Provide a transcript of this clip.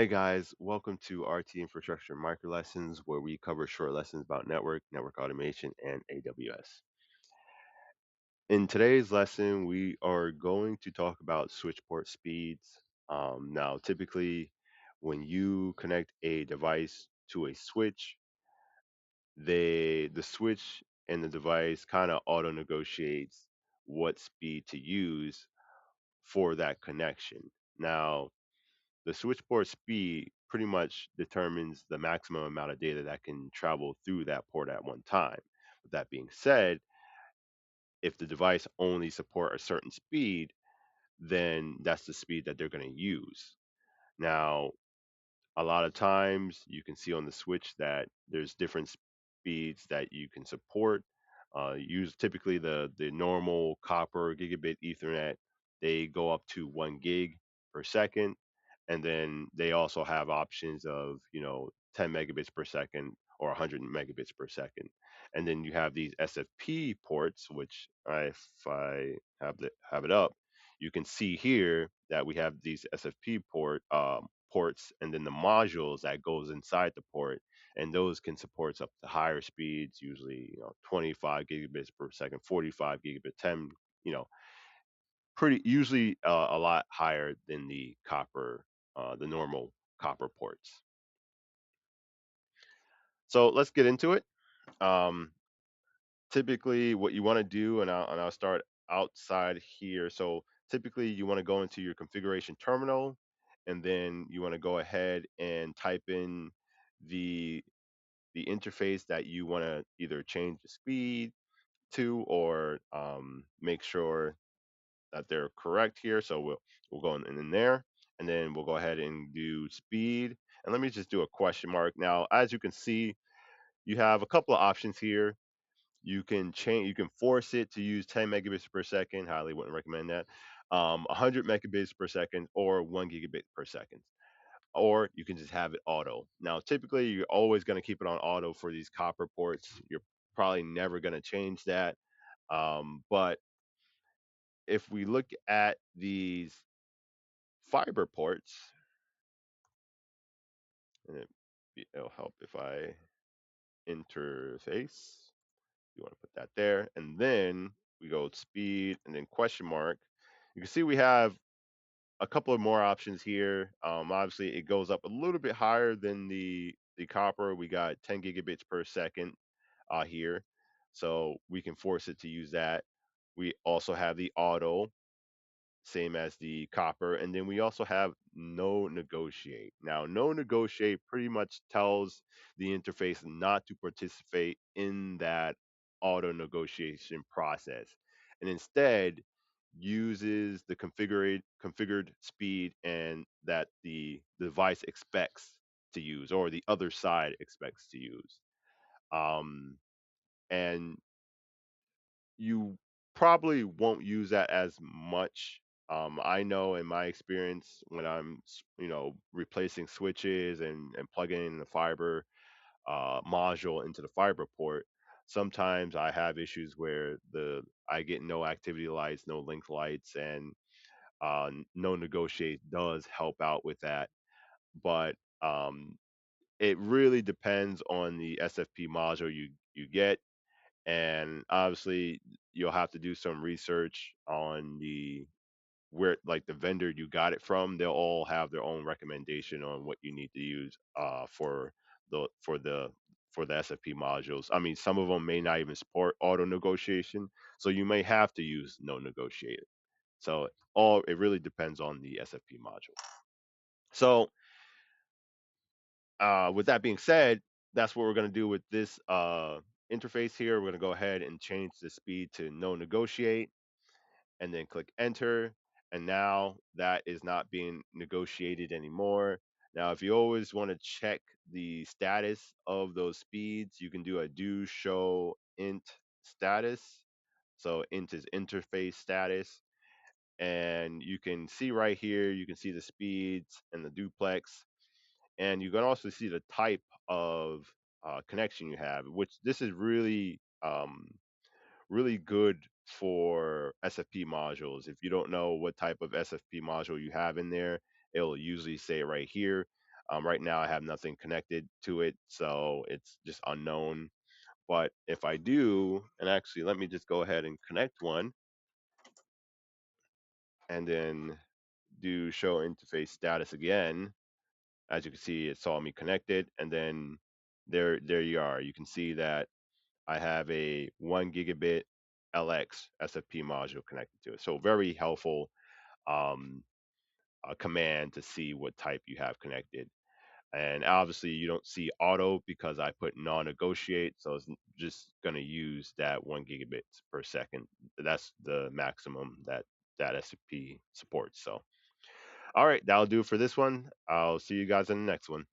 Hey guys, welcome to RT Infrastructure Micro Lessons, where we cover short lessons about network automation, and AWS. In today's lesson, we are going to talk about switchport speeds. Now, typically, when you connect a device to a switch, the switch and the device kind of auto negotiates what speed to use for that connection. Now, the switchport speed pretty much determines the maximum amount of data that can travel through that port at one time. With that being said, if the device only support a certain speed, then that's the speed that they're going to use. Now, a lot of times you can see on the switch that there's different speeds that you can support. Use typically the normal copper gigabit Ethernet. They go up to 1 gig per second, and then they also have options of 10 megabits per second or 100 megabits per second. And then you have these SFP ports, which if I have it up, you can see here that we have these SFP ports, and then the modules that goes inside the port, and those can support up to higher speeds, usually 25 gigabits per second, 45 gigabit, 10, you know, pretty usually a lot higher than the normal copper ports. So let's get into it. Um, Typically, what you want to do, and I'll start outside here. So typically, you want to go into your configuration terminal, and then you want to go ahead and type in the the interface that you want to either change the speed to, or make sure that they're correct here. So we'll go in there, and then we'll go ahead and do speed. And let me just do a question mark. Now, as you can see, you have a couple of options here. You can force it to use 10 megabits per second. Highly wouldn't recommend that. 100 megabits per second or 1 gigabit per second. Or you can just have it auto. Now, typically, you're always going to keep it on auto for these copper ports. You're probably never going to change that. But if we look at these fiber ports, and it'll help if I interface. You want to put that there, and then we go speed, and then question mark. You can see we have a couple of more options here. Obviously, it goes up a little bit higher than the copper. We got 10 gigabits per second here, so we can force it to use that. We also have the auto, same as the copper. And then we also have no negotiate. Now, no negotiate pretty much tells the interface not to participate in that auto negotiation process, and instead uses the configured speed and that the device expects to use, or the other side expects to use. Um, and you probably won't use that as much. I know in my experience, when replacing switches and plugging in the fiber module into the fiber port, sometimes I have issues where the I get no activity lights, no link lights, and no negotiate does help out with that. But it really depends on the SFP module you get, and obviously you'll have to do some research on the where, like, the vendor you got it from. They'll all have their own recommendation on what you need to use the for the for the SFP modules. I mean, some of them may not even support auto negotiation, so you may have to use no negotiator. So all it really depends on the SFP module. So with that being said, that's what we're going to do with this interface here. We're going to go ahead and change the speed to no negotiate, and then click enter. And now that is not being negotiated anymore. Now, if you always want to check the status of those speeds, you can do a do show int status. So int is interface status. And you can see right here, you can see the speeds and the duplex. And you can also see the type of connection you have, which this is really good for SFP modules. If you don't know what type of SFP module you have in there, it'll usually say it right here. Right now, I have nothing connected to it, so it's just unknown. But if I do, and actually, let me just go ahead and connect one, and then do show interface status again. As you can see, it saw me connected, and then there you are. You can see that I have a 1 gigabit LX SFP module connected to it. So very helpful um, command to see what type you have connected. And obviously you don't see auto because I put non-negotiate, so it's just going to use that 1 gigabits per second. That's the maximum that that SFP supports. So all right, that'll do for this one. I'll see you guys in the next one.